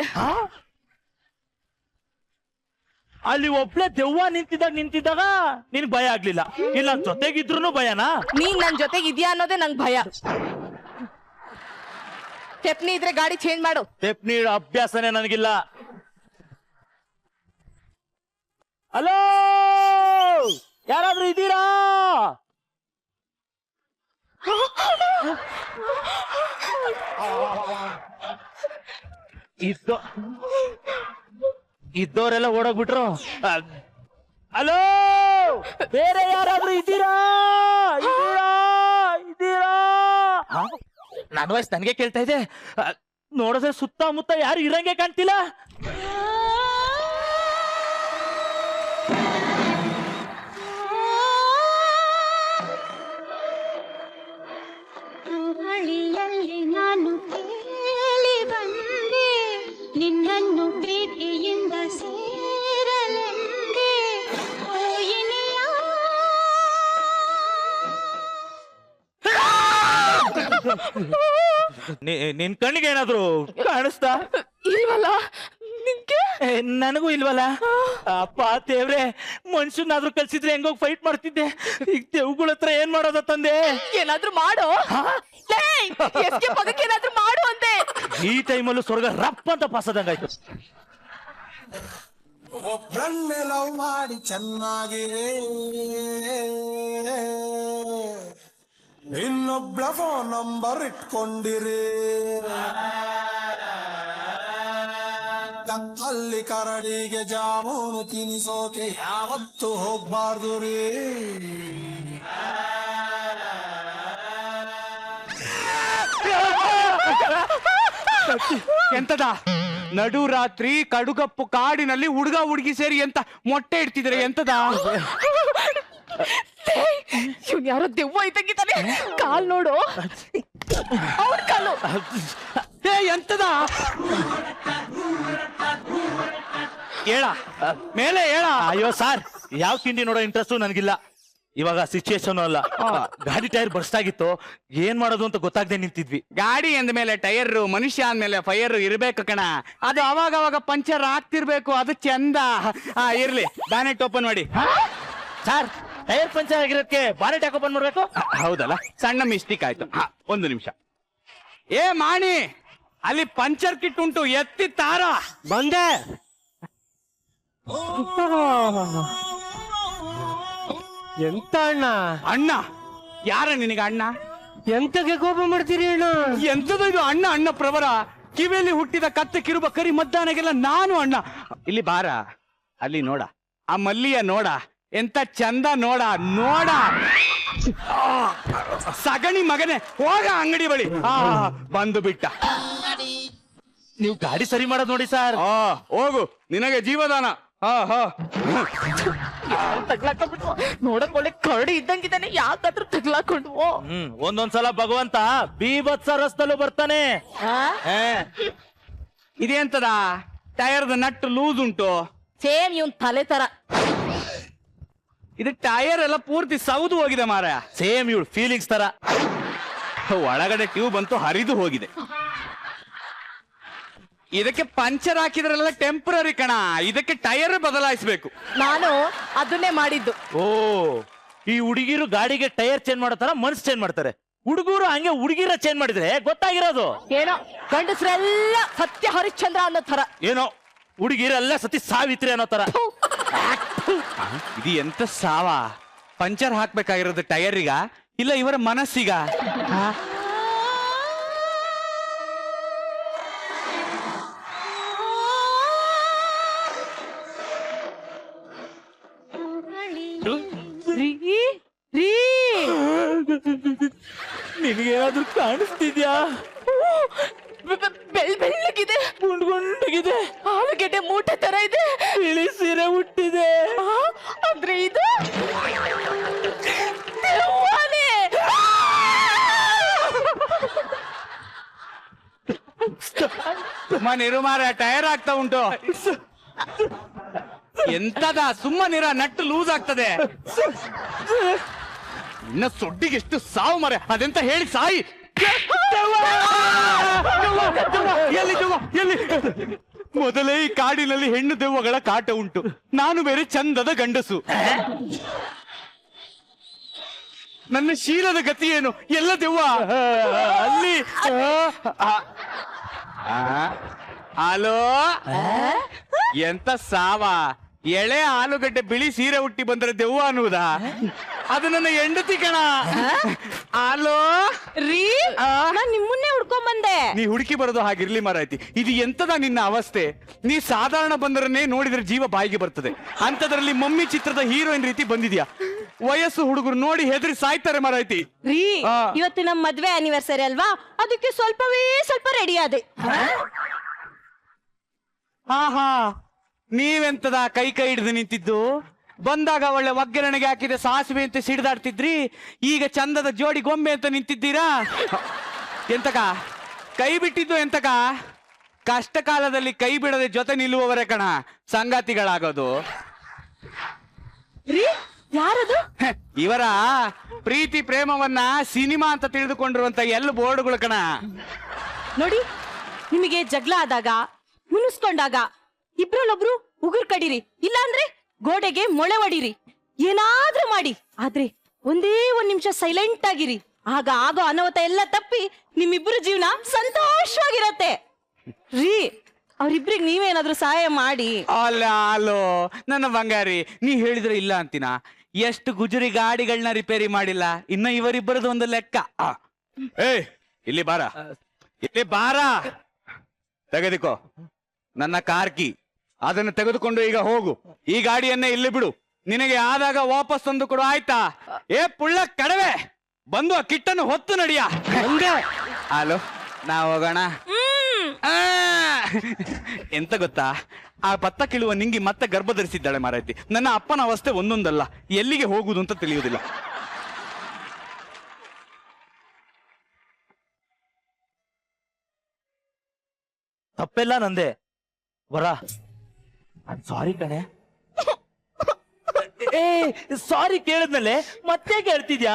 [SPEAKER 6] ಅಲ್ಲಿ ಒಬ್ಳೆ ದೆವ್ವ ನಿಂತಿದ್ದಾಗ ನಿನ್ ಭಯ ಆಗ್ಲಿಲ್ಲ. ಇಲ್ಲ ಜೊತೆಗಿದ್ರು ಭಯನಾ?
[SPEAKER 4] ನೀನ್ ನನ್ ಜೊತೆಗೆ ಇದೆಯಾ ಅನ್ನೋದೇ ನಂಗ್ ಭಯ. ಸ್ಟೆಪ್ನಿ ಇದ್ರೆ ಗಾಡಿ ಚೇಂಜ್ ಮಾಡು.
[SPEAKER 6] ಸ್ಟೆಪ್ನಿ ಅಭ್ಯಾಸನೇ ನನಗಿಲ್ಲ. ಹಲೋ, ಯಾರಾದ್ರೂ ಇದ್ದೀರಾ? ಇದ್ದವರೆಲ್ಲ ಓಡೋಗ್ಬಿಟ್ರು. ಹಲೋ, ಬೇರೆ ಯಾರಾದ್ರೂ ಇದ್ದೀರಾ? ನನ್ನ ವಯಸ್ಸು ನನಗೆ ಕೇಳ್ತಾ ಇದೆ. ನೋಡಿದ್ರೆ ಸುತ್ತಮುತ್ತ ಯಾರು ಇರಂಗೆ ಕಾಣ್ತಿಲ್ಲ.
[SPEAKER 10] ಹಳಿಯಲ್ಲಿ ನಾನು ಕೇಳಿ ಬಂದೆ, ನಿನ್ನನ್ನು ಪ್ರೀತಿಯಿಂದ ಸೇರಲೆಂದೆ.
[SPEAKER 6] ನಿನ್ ಕಣ್ಣಿಗೆ ಏನಾದ್ರು ಕಾಣಿಸ್ತಾ?
[SPEAKER 4] ಇಲ್ವಲ್ಲ ನಿನ್ಗೆ?
[SPEAKER 6] ನನಗೂ ಇಲ್ವಲ್ಲ. ಅಪ್ಪ ದೇವ್ರೆ, ಮನುಷ್ಯನಾದ್ರೂ ಕಲ್ಸಿದ್ರೆ ಹೆಂಗೋಗಿ ಫೈಟ್ ಮಾಡ್ತಿದ್ದೆ. ಈಗ ದೇವ್ಗಳ ಹತ್ರ ಏನ್ ಮಾಡೋದ ತಂದೆ?
[SPEAKER 4] ಏನಾದ್ರೂ ಮಾಡು. ಏನಾದ್ರೂ ಮಾಡು ಅಂತೆ.
[SPEAKER 6] ಈ ಟೈಮಲ್ಲೂ ಸ್ವರ್ಗ ರಪ್ಪ ಅಂತ ಪಾಸದಂಗಾಯ್ತು.
[SPEAKER 1] ಒಬ್ರನ್ನೇ ಲವ್ ಮಾಡಿ ಚೆನ್ನಾಗಿರೇ, ಇನ್ನೊಬ್ಳ ಫೋನ್ ನಂಬರ್ ಇಟ್ಕೊಂಡಿರಿ. ಕತ್ತಲ್ಲಿ ಕರಡಿಗೆ ಜಾಮೂನು ತಿನಿಸೋಕೆ ಯಾವತ್ತು ಹೋಗ್ಬಾರ್ದು ರೀ.
[SPEAKER 8] ಎಂತದ ನಡು ರಾತ್ರಿ ಕಡುಗಪ್ಪು ಕಾಡಿನಲ್ಲಿ ಹುಡುಗ ಹುಡುಗಿ ಸೇರಿ ಎಂತ ಮೊಟ್ಟೆ ಇಡ್ತಿದ್ರೆ ಎಂತದ?
[SPEAKER 4] ಇವ್ನು ಯಾರೋ ದೆವ್ವ ಇದ್ದಂಗಿದ್ದಾನೆ. ಕಾಲ್ ನೋಡು, ಅವ್ರ ಕಾಲು.
[SPEAKER 8] ಎಂತದ? ಹೇಳ ಮೇಲೆ ಹೇಳ.
[SPEAKER 6] ಅಯ್ಯೋ ಸಾರ್, ಯಾವ ತಿಂಡಿ ನೋಡೋ ಇಂಟ್ರೆಸ್ಟ್ ನನಗಿಲ್ಲ. ಇವಾಗ ಸಿಚುಯೇಷನ್ ಅಲ್ಲ. ಗಾಡಿ ಟೈರ್ ಬರ್ಸ್ಟ್ ಆಗಿತ್ತು. ಏನ್ ಮಾಡೋದು ಅಂತ ಗೊತ್ತಾಗದೆ ನಿಂತಿದ್ವಿ.
[SPEAKER 8] ಗಾಡಿ ಅಂದ ಮೇಲೆ ಟೈರ್, ಮನುಷ್ಯ ಅಂದ್ಮೇಲೆ ಫೈರ್ ಇರ್ಬೇಕು ಕಣ. ಅದು ಅವಾಗ ಪಂಚರ್ ಆಗ್ತಿರ್ಬೇಕು, ಅದು ಚಂದ. ಇರ್ಲಿ, ಬ್ಯಾನೆಟ್ ಓಪನ್ ಮಾಡಿ.
[SPEAKER 6] ಸರ್, ಟೈರ್ ಪಂಚರ್ ಆಗಿರೋದಕ್ಕೆ ಬಾನೆಟ್ ಯಾಕೆ ಓಪನ್ ಮಾಡ್ಬೇಕು?
[SPEAKER 8] ಹೌದಲ್ಲ, ಸಣ್ಣ ಮಿಸ್ಟೇಕ್ ಆಯ್ತು. ಒಂದು ನಿಮಿಷ. ಏ ಮಾಣಿ, ಅಲ್ಲಿ ಪಂಚರ್ ಕಿಟ್ ಉಂಟು, ಎತ್ತಿ ತಾರ.
[SPEAKER 6] ಬಂದೆ. ಎಂತ ಅಣ್ಣ?
[SPEAKER 8] ಅಣ್ಣ? ಯಾರ ನಿನಗ ಅಣ್ಣ?
[SPEAKER 6] ಎಂತಕ್ಕೆ ಕೋಪ ಮಾಡ್ತೀರಿ ಅಣ್ಣ?
[SPEAKER 8] ಎಂತದ ಇದು ಅಣ್ಣ? ಅಣ್ಣ ಪ್ರವರ ಕಿವಿಯಲ್ಲಿ ಹುಟ್ಟಿದ ಕತ್ತೆ ಕಿರುಬ ಕರಿ ಮದ್ದಾನೆಗೆಲ್ಲ ನಾನು ಅಣ್ಣ. ಇಲ್ಲಿ ಬಾರ, ಅಲ್ಲಿ ನೋಡ, ಆ ಮಲ್ಲಿಯ ನೋಡ.
[SPEAKER 11] ಎಂತ ಚಂದ ನೋಡ ನೋಡ. ಸಗಣಿ ಮಗನೇ, ಹೋಗ ಅಂಗಡಿ ಬಳಿ. ಬಂದು ಬಿಟ್ಟ.
[SPEAKER 6] ನೀವು ಗಾಡಿ ಸರಿ ಮಾಡೋದು ನೋಡಿ ಸರ್.
[SPEAKER 11] ಹೋಗು, ನಿನಗೆ ಜೀವದಾನ.
[SPEAKER 4] ನೋಡಕ್ ಒಳ್ಳೆ ಕರಡಿ ಇದ್ದಂಗಿದ್ದಾನೆ, ಯಾಕಾದ್ರೂ ತಗ್ಲಾಕೊಂಡ್ವೋ.
[SPEAKER 6] ಒಂದೊಂದ್ಸಲ ಭಗವಂತ ಬೀಭತ್ಸ ರಸ್ತಲ್ಲೂ ಬರ್ತಾನೆ.
[SPEAKER 11] ಇದೆಂತದ ಟೈರ್ದ ನಟ್ಟು ಲೂಸ್ ಉಂಟು.
[SPEAKER 4] ಸೇಮ್ ಇವನ್ ತಲೆ ತರ.
[SPEAKER 11] ಇದು ಟೈರ್ ಎಲ್ಲ ಪೂರ್ತಿ ಸೌದು ಹೋಗಿದೆ ಮಾರಾಯ.
[SPEAKER 6] ಸೇಮ್ ಇವಳು ಫೀಲಿಂಗ್ಸ್ ತರ.
[SPEAKER 11] ಒಳಗಡೆ ಟ್ಯೂಬ್ ಅಂತೂ ಹರಿದು ಹೋಗಿದೆ. ಇದಕ್ಕೆ ಪಂಚರ್ ಹಾಕಿದ್ರಲ್ಲ ಟೆಂಪರರಿ ಕಣ, ಇದಕ್ಕೆ ಟೈರ್ ಬದಲಾಯಿಸಬೇಕು.
[SPEAKER 4] ನಾನು ಅದನ್ನೇ ಮಾಡಿದ್ದು.
[SPEAKER 6] ಓ, ಈ ಹುಡುಗಿರು ಗಾಡಿಗೆ ಟೈರ್ ಚೇಂಜ್ ಮಾಡೋ ತರ ಮನ್ಸ್ ಚೇಂಜ್ ಮಾಡ್ತಾರೆ. ಹುಡುಗರು ಹಂಗೆ ಹುಡುಗಿರ ಚೇಂಜ್ ಮಾಡಿದ್ರೆ ಗೊತ್ತಾಗಿರೋದು.
[SPEAKER 4] ಏನೋ ಗಂಡಸ್ರೆಲ್ಲ ಸತ್ಯ ಹರಿಶ್ಚಂದ್ರ ಅನ್ನೋ ತರ.
[SPEAKER 6] ಏನೋ ಹುಡುಗಿರೆಲ್ಲ ಸತಿ ಸಾವಿತ್ರಿ ಅನ್ನೋ ತರ.
[SPEAKER 11] ಇದು ಎಂತ ಸಾವ? ಪಂಚರ್ ಹಾಕ್ಬೇಕಾಗಿರೋದು ಟೈರಿಗ ಇಲ್ಲ ಇವರ ಮನಸ್ಸಿಗ?
[SPEAKER 6] ನಿನಗೇನಾದ್ರೂ ಕಾಣಿಸ್ತಿದ್ಯಾ?
[SPEAKER 4] ಬೆಳ್ಳಗಿದೆ,
[SPEAKER 6] ಗುಂಡ್ಗುಂಡಗಿದೆ,
[SPEAKER 4] ಆಲೂಗೆಡ್ಡೆ ಮೂಟೆ ತರ ಇದೆ,
[SPEAKER 6] ಬಿಳಿ ಸೀರೆ ಹುಟ್ಟಿದೆ.
[SPEAKER 4] ಆದ್ರೆ ಇದು ದೆವ್ವನೇ.
[SPEAKER 11] ಸುಮ್ಮನಿರು ಮಾರ, ಟೈರ್ ಆಗ್ತಾ ಉಂಟು. ಎಂತದ ಸುಮ್ಮನಿರ, ನಟ್ಟು ಲೂಸ್ ಆಗ್ತದೆ. ಇನ್ನ ಸೊಡ್ಡಿಗೆ ಎಷ್ಟು ಸಾವು ಮರೆ, ಅದೆಂತ ಹೇಳಿ ಸಾಯಿ. ಎಲ್ಲಿ ದೆವ್ವ? ಎಲ್ಲಿ? ಮೊದಲೇ ಈ ಕಾಡಿನಲ್ಲಿ ಹೆಣ್ಣು ದೆವ್ವಗಳ ಕಾಟ ಉಂಟು, ನಾನು ಬೇರೆ ಚಂದದ ಗಂಡಸು. ನನ್ನ ಶೀಲದ ಗತಿ ಏನು? ಎಲ್ಲ ದೆವ್ವ ಅಲ್ಲಿ. ಹಲೋ, ಎಂತ ಸಾವ? ಎಳೆ ಆಲೂಗಡ್ಡೆ ಬಿಳಿ ಸೀರೆ ಹುಟ್ಟಿ ಬಂದ್ರೆ ದೆವ್ವ ಅನ್ನುವುದಾ? ಅದು ನನ್ನ ಹೆಂಡತಿ ಕಣ. ಹಲೋ
[SPEAKER 4] ರೀ, ನಾನ್ ನಿಮ್ಮನ್ನೇ ಹುಡ್ಕೊಂಡ್ ಬಂದೆ.
[SPEAKER 11] ನೀ ಹುಡುಕಿ ಬರೋದು ಹಾಗಿರ್ಲಿ ಮಾರಾಯ್ತಿ. ಇದು ಎಂತದ ನಿನ್ನ ಅವಸ್ಥೆ? ನೀ ಸಾಧಾರಣ ಬಂದರನ್ನೇ ನೋಡಿದ್ರೆ ಜೀವ ಬಾಯಿಗೆ ಬರ್ತದೆ, ಅಂತದ್ರಲ್ಲಿ ಮಮ್ಮಿ ಚಿತ್ರದ ಹೀರೋಯಿನ್ ರೀತಿ ಬಂದಿದ್ಯಾ. ವಯಸ್ಸು ಹುಡುಗರು ನೋಡಿ ಹೆದರಿ ಸಾಯ್ತಾರೆ ಮಾರಾಯ್ತಿ.
[SPEAKER 9] ರೀ, ಇವತ್ತು ನಮ್ಮ ಮದ್ವೆ ಆನಿವರ್ಸರಿ ಅಲ್ವಾ, ಅದಕ್ಕೆ ಸ್ವಲ್ಪ ರೆಡಿ ಆದೆ.
[SPEAKER 11] ಹಾ, ನೀವೆಂತದ ಕೈ ಹಿಡಿದು ನಿಂತಿದ್ದು? ಬಂದಾಗ ಒಳ್ಳೆ ಒಗ್ಗರಣೆಗೆ ಹಾಕಿದೆ ಸಾಸಿವೆ ಅಂತ ಸಿಡಿದಾಡ್ತಿದ್ರಿ, ಈಗ ಚಂದದ ಜೋಡಿ ಗೊಂಬೆ ಅಂತ ನಿಂತಿದ್ದೀರಾ. ಎಂತಕ ಕೈ ಬಿಟ್ಟಿದ್ದು? ಎಂತಕ ಕಷ್ಟ ಕಾಲದಲ್ಲಿ ಕೈ ಬಿಡದೆ ಜೊತೆ ನಿಲ್ಲುವವರೇ ಕಣ ಸಂಗಾತಿಗಳಾಗೋದು.
[SPEAKER 4] ಯಾರದು?
[SPEAKER 11] ಇವರ ಪ್ರೀತಿ ಪ್ರೇಮವನ್ನ ಸಿನಿಮಾ ಅಂತ ತಿಳಿದುಕೊಂಡಿರುವಂತ ಎಲ್ಲ ಬೋರ್ಡ್ಗಳು ಕಣ.
[SPEAKER 9] ನೋಡಿ, ನಿಮಗೆ ಜಗಳ ಆದಾಗ, ಮುನಿಸ್ಕೊಂಡಾಗ ಇಬ್ರಲ್ಲೊಬ್ರು ಉಗುರು ಕಡಿರಿ, ಇಲ್ಲ ಅಂದ್ರೆ ಗೋಡೆಗೆ ಮೊಳೆ ಹೊಡಿರಿ, ಏನಾದ್ರೂ ಮಾಡಿ. ಆದ್ರೆ ಒಂದ್ ನಿಮಿಷ ಸೈಲೆಂಟ್ ಆಗಿರಿ. ಆಗ ಆಗೋ ಅನಾಹುತ ಎಲ್ಲ ತಪ್ಪಿ ನಿಮ್ಮಿಬ್ರು ಜೀವನ ಸಂತೋಷವಾಗಿರತ್ತೆ. ರೀ, ಅವ್ರಿಬ್ರಿಗೆ ನೀವೇನಾದ್ರೂ ಸಹಾಯ ಮಾಡಿ.
[SPEAKER 11] ಅಲೋ ನನ್ನ ಬಂಗಾರಿ, ನೀ ಹೇಳಿದ್ರೆ ಇಲ್ಲ ಅಂತೀನ. ಎಷ್ಟು ಗುಜರಿ ಗಾಡಿಗಳನ್ನ ರಿಪೇರಿ ಮಾಡಿಲ್ಲ, ಇನ್ನ ಇವರಿಬ್ಬರದು ಒಂದು ಲೆಕ್ಕ. ಇಲ್ಲಿ ಬಾರ, ಇಲ್ಲಿ ಬಾರ. ತೆಗೆದುಕೋ ನನ್ನ ಕಾರ್ ಕೀ, ಅದನ್ನು ತೆಗೆದುಕೊಂಡು ಈಗ ಹೋಗು. ಈ ಗಾಡಿಯನ್ನೇ ಇಲ್ಲಿ ಬಿಡು, ನಿನಗೆ ಆದಾಗ ವಾಪಸ್ ತಂದು ಕೊಡು, ಆಯ್ತಾ? ಏ ಪುಳ್ಳ ಕಡವೆ, ಬಂದು ಆ ಕಿಟ್ಟನ್ನು ಹೊತ್ತು ನಡಿಯ. ಹಲೋ, ನಾವ್ ಹೋಗೋಣ. ಎಂತ ಗೊತ್ತಾ, ಆ ಭತ್ತ ಕೀಳುವ ನಿಂಗಿ ಮತ್ತೆ ಗರ್ಭ ಧರಿಸಿದ್ದಾಳೆ ಮಾರಾಯ್ತಿ. ನನ್ನ ಅಪ್ಪನ ಅವಸ್ಥೆ ಒಂದೊಂದಲ್ಲ, ಎಲ್ಲಿಗೆ ಹೋಗುದು ಅಂತ ತಿಳಿಯುವುದಿಲ್ಲ.
[SPEAKER 6] ತಪ್ಪೆಲ್ಲ ನಂದೆ ವರ. ಸಾರಿ ಕಣೆ. ಸಾರಿ ಕೇಳಿದ್ಮೇಲೆ ಮತ್ತೆ ಕೇಳ್ತಿದ್ಯಾ?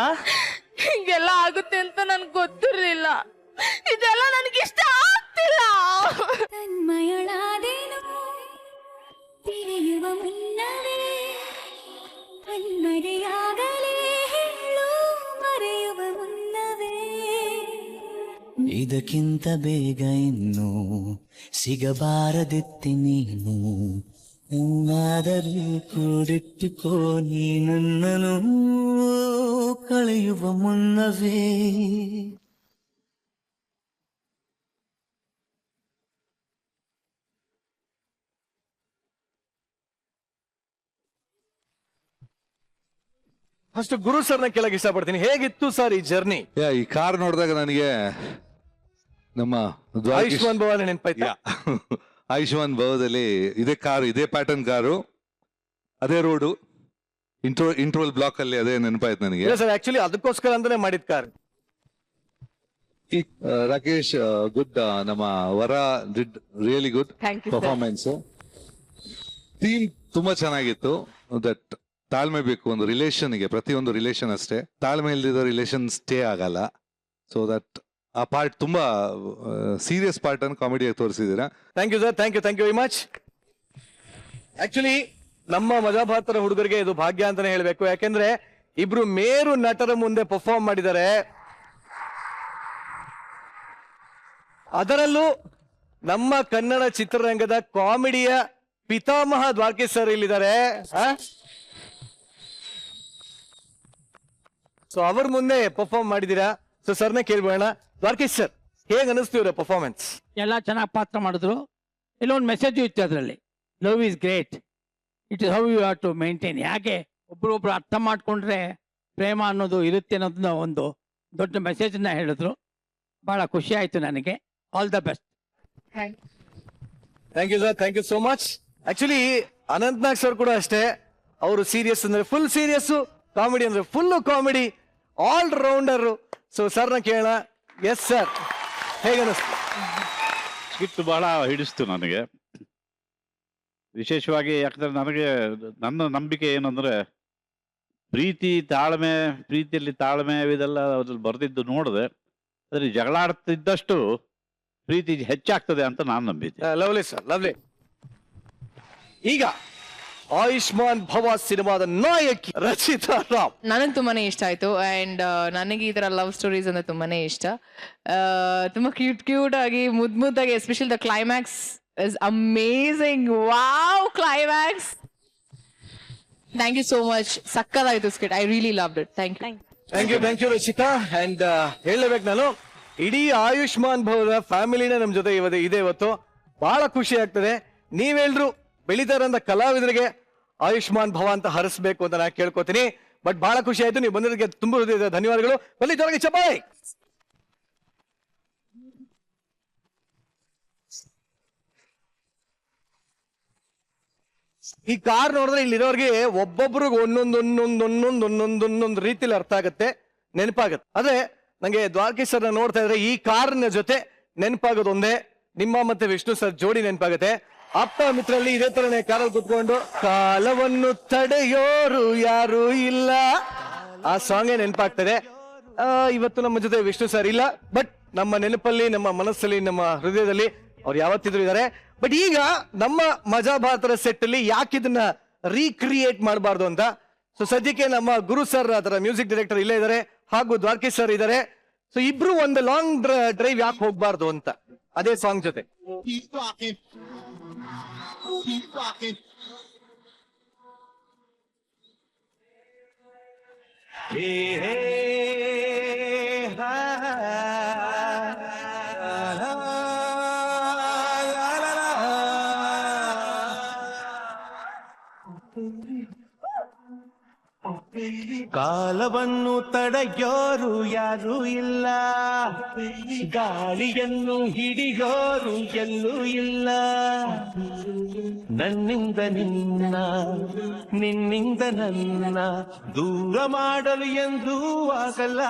[SPEAKER 4] ಹಿಂಗೆಲ್ಲ ಆಗುತ್ತೆ ಅಂತ ನನ್ಗೆ ಗೊತ್ತಿರ್ಲಿಲ್ಲ. ಇದೆಲ್ಲ ನನಗಿಷ್ಟ ಆಗ್ತಿಲ್ಲ.
[SPEAKER 10] ತನ್ಮಯಳಾದೇನು ತಿಳಿಯುವ ಮುನ್ನವೇ ಕಣ್ಮರೆಯಾಗಲೇ ಹೇಳು ಮರೆಯುವ ಮುನ್ನವೇ.
[SPEAKER 5] ಇದಕ್ಕಿಂತ ಬೇಗ ಇನ್ನು ಸಿಗಬಾರದಿತ್ತಿ ನೀನು, ಇನ್ನಾದರೂ ಕೂಡಿಟ್ಟುಕೋ ನೀ ನನ್ನನು ಕಳೆಯುವ ಮುನ್ನವೇ.
[SPEAKER 2] ಫಸ್ಟ್ ಗುರು ಸರ್ನ ಕೇಳಕ್ ಇಷ್ಟಪಡ್ತೀನಿ, ಹೇಗಿತ್ತು ಸರ್ ಈ ಜರ್ನಿ?
[SPEAKER 3] ಈ ಕಾರ್ ನೋಡಿದಾಗ ನನಗೆ ನಮ್ಮ
[SPEAKER 2] ಆಯುಷ್ಮಾನ್ ಭವನ ನೆನಪಾಯ್ತಾ?
[SPEAKER 3] ಆಯುಷ್ಮಾನ್ ಭವದಲ್ಲಿ ಇದೇ ಕಾರು, ಇದೇ ಪ್ಯಾಟರ್ನ್ ಕಾರು, ಅದೇ ರೋಡು, ಇಂಟ್ರೋಲ್ ಬ್ಲಾಕ್ ಅಲ್ಲಿ ಅದೇ ನೆನಪಾಯ್ತು ನನಗೆ.
[SPEAKER 2] ಸರ್ ಆಕ್ಚುಲಿ ಅದಕ್ಕೋಸ್ಕರ ಅಂತಾನೆ ಮಾಡಿದ್ ಕಾರ್.
[SPEAKER 3] ರಾಕೇಶ್ ಗುಡ್, ನಮ್ಮ ವರ did really good
[SPEAKER 4] Thank you, sir.
[SPEAKER 3] Performance. Theme ತುಂಬಾ ಚೆನ್ನಾಗಿತ್ತು. ದಟ್ ತಾಳ್ಮೆ ಬೇಕು ಒಂದು ರಿಲೇಷನ್ಗೆ, ಪ್ರತಿಯೊಂದು ರಿಲೇಷನ್ ಅಷ್ಟೇ, ತಾಳ್ಮೆ ಇಲ್ದಿದ್ದ ರಿಲೇಷನ್ ಸ್ಟೇ ಆಗಲ್ಲ. ಸೊ ದಟ್ ಆ ಪಾರ್ಟ್ ತುಂಬಾ ಸೀರಿಯಸ್ ಪಾರ್ಟ್ ಅನ್ನು ಕಾಮಿಡಿಯಾಗಿ ತೋರಿಸಿದ್ದೀರಾ.
[SPEAKER 2] Thank you sir, thank you very much. Actually ನಮ್ಮ ಮಜಾಭಾತರ ಹುಡುಗರಿಗೆ ಇದು ಭಾಗ್ಯ ಅಂತಾನೆ ಹೇಳ್ಬೇಕು, ಯಾಕೆಂದ್ರೆ ಇಬ್ರು ಮೇರು ನಟರ ಮುಂದೆ ಪರ್ಫಾರ್ಮ್ ಮಾಡಿದ್ದಾರೆ. ಅದರಲ್ಲೂ ನಮ್ಮ ಕನ್ನಡ ಚಿತ್ರರಂಗದ ಕಾಮಿಡಿಯ ಪಿತಾಮಹ ದ್ವಾರಕೀಶ್ ಸರ್ ಇಲ್ಲಿದ್ದಾರೆ. ಸೊ ಅವ್ರ ಮುಂದೆ ಪರ್ಫಾರ್ಮ್ ಮಾಡಿದೀರಾ. ಸೊ ಸರ್ನ ಕೇಳ್ಬೋಣ, ದ್ವಾರಕೀಶ್ ಸರ್ ಹೇಗ್ ಅನಿಸ್ತು ಇವರ ಪರ್ಫಾರ್ಮೆನ್ಸ್?
[SPEAKER 12] ಎಲ್ಲ ಚೆನ್ನಾಗಿ ಪಾತ್ರ ಮಾಡಿದ್ರು. ಇಲ್ಲೊಂದು ಮೆಸೇಜು ಇತ್ತು ಅದರಲ್ಲಿ, love is great, it is how you have to maintain. ಯಾಕೆ ಒಬ್ರೊಬ್ರು ಅರ್ಥ ಮಾಡ್ಕೊಂಡ್ರೆ ಪ್ರೇಮ ಅನ್ನೋದು ಇರುತ್ತೆ ಅನ್ನೋದನ್ನ ಒಂದು ದೊಡ್ಡ ಮೆಸೇಜನ್ನ ಹೇಳಿದ್ರು. ಬಹಳ ಖುಷಿ ಆಯ್ತು ನನಗೆ. All the best.
[SPEAKER 2] Thank you sir, thank you so much. Actually Anantnag sir ಕೂಡ ಅಷ್ಟೇ, ಅವರು ಸೀರಿಯಸ್ ಅಂದ್ರೆ ಫುಲ್ ಸೀರಿಯಸ್, ಕಾಮಿಡಿ ಅಂದ್ರೆ full comedy, all rounder. So ಸರ್ನ ಕೇಳೋಣ. Yes sir, ಹೇಗನ್ನಿಸ್ತು?
[SPEAKER 7] ಸ್ಕಿಟ್ ಬಹಳ ಹಿಡಿಸ್ತು ನನಗೆ, ವಿಶೇಷವಾಗಿ. ಯಾಕಂದ್ರೆ ನನಗೆ ನನ್ನ ನಂಬಿಕೆ ಏನಂದ್ರೆ, ಪ್ರೀತಿಯಲ್ಲಿ ತಾಳ್ಮೆ ಇದೆಲ್ಲ ಅದ್ರಲ್ಲಿ ಬರ್ದಿದ್ದು ನೋಡಿದೆ, ಅದ್ರ ಜಗಳ ಆಡ್ತಿದ್ದಷ್ಟು ಪ್ರೀತಿ ಹೆಚ್ಚಾಗ್ತದೆ ಅಂತ ನಾನು ನಂಬಿದ್ದೆ.
[SPEAKER 2] Lovely sir, lovely. ಈಗ ಆಯುಷ್ಮಾನ್ ಭವ ಸಿನಿಮಾದ ನಾಯಕಿ ರಚಿತಾ ರಾಮ್.
[SPEAKER 4] ನನಗೆ ತುಂಬಾನೇ ಇಷ್ಟ ಆಯ್ತು. ಅಂಡ್ ನನಗೆ ಈ ತರ ಲವ್ ಸ್ಟೋರೀಸ್ ಅಂದ್ರೆ ತುಂಬಾನೇ ಇಷ್ಟ. ತುಂಬಾ ಕ್ಯೂಟ್ ಆಗಿ ಮುದ್ದಾಗಿ, especially the climax is amazing. Wow, climax. Thank you so much. ಸಕ್ಕದಾಯ್ತು skit. I really loved it.
[SPEAKER 2] Thank you Rachita. And ಹೇಳಬೇಕು ನಾನು, ಇಡೀ ಆಯುಷ್ಮಾನ್ ಭವದ ಫ್ಯಾಮಿಲಿನ ನಮ್ ಜೊತೆ ಇದೆ ಇವತ್ತು. ಬಹಳ ಖುಷಿ ಆಗ್ತದೆ. ನೀವೆಲ್ರು ಬೆಳಿತಾರಂತ ಕಲಾವಿದರಿಗೆ ಆಯುಷ್ಮಾನ್ ಭವ ಅಂತ ಹರಿಸ್ಬೇಕು ಅಂತ ನಾನು ಕೇಳ್ಕೊತೀನಿ. ಬಟ್ ಬಹಳ ಖುಷಿ ಆಯ್ತು, ನೀವು ಬಂದಿದ್ದಕ್ಕೆ ತುಂಬ ಹೃದಯದ ಧನ್ಯವಾದಗಳು. ಬನ್ನಿ ಜೋರಾಗಿ ಚಪ್ಪಾಳೆ. ಈ ಕಾರ್ ನೋಡಿದ್ರೆ ಇಲ್ಲಿರೋರಿಗೆ ಒಬ್ಬೊಬ್ರಿಗೆ ಒಂದೊಂದೊಂದೊಂದೊಂದೊಂದೊಂದೊಂದೊಂದು ರೀತಿಲಿ ಅರ್ಥ ಆಗುತ್ತೆ, ನೆನಪಾಗತ್ತೆ. ಆದ್ರೆ ನಂಗೆ ದ್ವಾರಕೀಶ್ ಸರ್ನ ನೋಡ್ತಾ ಇದ್ರೆ ಈ ಕಾರ್ನ ಜೊತೆ ನೆನಪಾಗೋದು ಒಂದೇ, ನಿಮ್ಮ ಮತ್ತೆ ವಿಷ್ಣು ಸರ್ ಜೋಡಿ ನೆನಪಾಗುತ್ತೆ. ಆಪ್ತ ಮಿತ್ರರಲ್ಲಿ ಇದೇ ತರನೇ ಕಾರಲ್ಲಿ ಕುತ್ಕೊಂಡು ಕಾಲವನ್ನು ತಡೆಯೋರು ಯಾರು ಇಲ್ಲ, ಆ ಸಾಂಗೇ ನೆನಪಾಗ್ತದೆ. ಇವತ್ತು ನಮ್ಮ ಜೊತೆ ವಿಷ್ಣು ಸರ್ ಇಲ್ಲ, ಬಟ್ ನಮ್ಮ ನೆನಪಲ್ಲಿ, ನಮ್ಮ ಮನಸ್ಸಲ್ಲಿ, ನಮ್ಮ ಹೃದಯದಲ್ಲಿ ಅವ್ರು ಯಾವತ್ತಿದ್ರು ಇದ್ದಾರೆ. ಬಟ್ ಈಗ ನಮ್ಮ ಮಜಾ ಭಾರತರ ಸೆಟ್ ಅಲ್ಲಿ ಯಾಕೆ ಇದನ್ನ ರೀಕ್ರಿಯೇಟ್ ಮಾಡಬಾರ್ದು ಅಂತ, ಸೊ ಸದ್ಯಕ್ಕೆ ನಮ್ಮ ಗುರು ಸರ್ ಅದರ ಮ್ಯೂಸಿಕ್ ಡೈರೆಕ್ಟರ್ ಇಲ್ಲೇ ಇದ್ದಾರೆ, ಹಾಗೂ ದ್ವಾರಕೀಶ್ ಸರ್ ಇದ್ದಾರೆ. ಸೊ ಇಬ್ರು ಒಂದು ಲಾಂಗ್ ಡ್ರೈವ್ ಯಾಕೆ ಹೋಗ್ಬಾರ್ದು ಅಂತ ಅದೇ ಸಾಂಗ್ ಜೊತೆ.
[SPEAKER 5] ಕಾಲವನ್ನು ತಡೆಯೋರು ಯಾರು ಇಲ್ಲ, ಗಾಳಿಯನ್ನು ಹಿಡಿಯೋರು ಎಲ್ಲೂ ಇಲ್ಲ. ನನ್ನಿಂದ ನಿನ್ನ, ನಿನ್ನಿಂದ ನನ್ನ ದೂರ ಮಾಡಲು ಎಂದೂ ಆಗಲ್ಲ.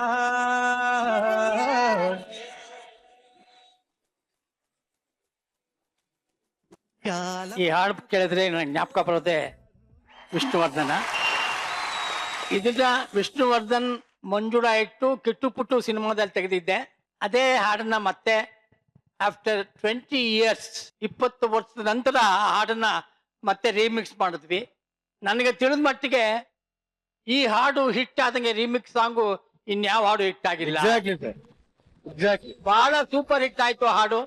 [SPEAKER 12] ಈ ಹಾಡು ಕೇಳಿದ್ರೆ ನನಗೆ ಜ್ಞಾಪಕ ಬರೋದೆ ವಿಷ್ಣುವರ್ಧನ. ಇದನ್ನ ವಿಷ್ಣುವರ್ಧನ್ ಮಂಜುಳಾ ಇಟ್ಟು ಕಿಟ್ಟು ಪುಟ್ಟು ಸಿನಿಮಾದಲ್ಲಿ ತೆಗೆದಿದ್ದೆ. ಅದೇ ಹಾಡನ್ನ ಮತ್ತೆ ಆಫ್ಟರ್ 20 years, 20 ವರ್ಷದ ನಂತರ ಆ ಹಾಡನ್ನ ಮತ್ತೆ ರೀಮಿಕ್ಸ್ ಮಾಡಿದ್ವಿ. ನನಗೆ ತಿಳಿದ ಮಟ್ಟಿಗೆ ಈ ಹಾಡು ಹಿಟ್ ಆದಂಗೆ ರೀಮಿಕ್ಸ್ ಸಾಂಗು ಇನ್ಯಾವ ಹಾಡು ಹಿಟ್ ಆಗಿಲ್ಲ. ಬಹಳ ಸೂಪರ್ ಹಿಟ್ ಆಯ್ತು ಹಾಡು.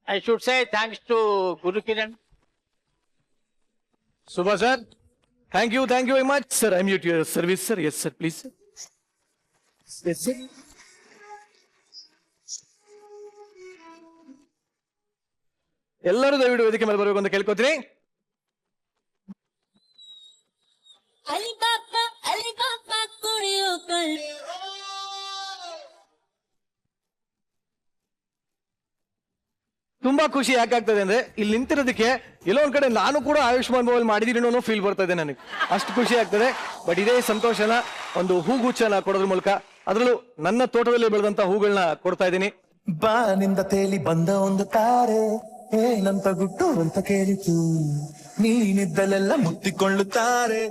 [SPEAKER 12] I should say thanks to Gurukiran.
[SPEAKER 2] Subha sir, thank you very much sir. I'm at your service sir. Yes sir, please sir. Yes sir. ಎಲ್ಲರೂ ದಯವಿಟ್ಟು ವೇದಿಕೆ ಮೇಲೆ ಬರಬೇಕು ಅಂತ ಕೇಳ್ಕೊತೀನಿ.
[SPEAKER 10] ಅಲಿಬಾಬಾ ಮರೆಯೋ ಕಳ್ಳ
[SPEAKER 2] ತುಂಬಾ ಖುಷಿ ಯಾಕಾಗ್ತದೆ ಅಂದ್ರೆ ಇಲ್ಲಿ ನಿಂತಿರೋದಕ್ಕೆ ಎಲ್ಲೋ ಒಂದ್ ಕಡೆ ನಾನು ಕೂಡ ಆಯುಷ್ಮಾನ್ ಭವಲ್ ಮಾಡಿದೀನಿ ಅನ್ನೋ ಫೀಲ್ ಬರ್ತಾ ಇದೆ ನನಗೆ. ಅಷ್ಟು ಖುಷಿ ಆಗ್ತದೆ. ಬಟ್ ಇದೇ ಸಂತೋಷನ ಒಂದು ಹೂಗುಚ್ಛನ ಕೊಡೋದ್ರ ಮೂಲಕ, ಅದರಲ್ಲೂ ನನ್ನ ತೋಟದಲ್ಲಿ ಬೆಳೆದಂತ ಹೂಗಳನ್ನ ಕೊಡ್ತಾ ಇದ್ದೀನಿ.
[SPEAKER 1] ಬಾನಿಂದ ತೇಲಿ ಬಂದ ಒಂದು ತಾರೆ ಏನಂತ ಗುಟ್ಟು ಅಂತ ಕೇಳಿತು, ನೀನಿದ್ದಲೆಲ್ಲ ಮುತ್ತಿಕೊಳ್ಳುತ್ತಾರೆ.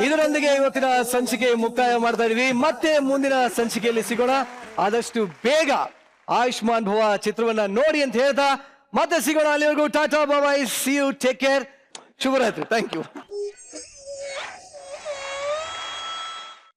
[SPEAKER 2] ಇದರೊಂದಿಗೆ ಇವತ್ತಿನ ಸಂಚಿಕೆ ಮುಕ್ತಾಯ ಮಾಡ್ತಾ ಇದೀವಿ. ಮತ್ತೆ ಮುಂದಿನ ಸಂಚಿಕೆಯಲ್ಲಿ ಸಿಗೋಣ. ಆದಷ್ಟು ಬೇಗ ಆಯುಷ್ಮಾನ್ ಭವ ಚಿತ್ರವನ್ನ ನೋಡಿ ಅಂತ ಹೇಳ್ತಾ ಮತ್ತೆ ಸಿಗೋಣ. ಅಲ್ಲಿವರೆಗೂ tata bye, see you, take care, ಶುಭರಾತ್ರಿ. Thank you.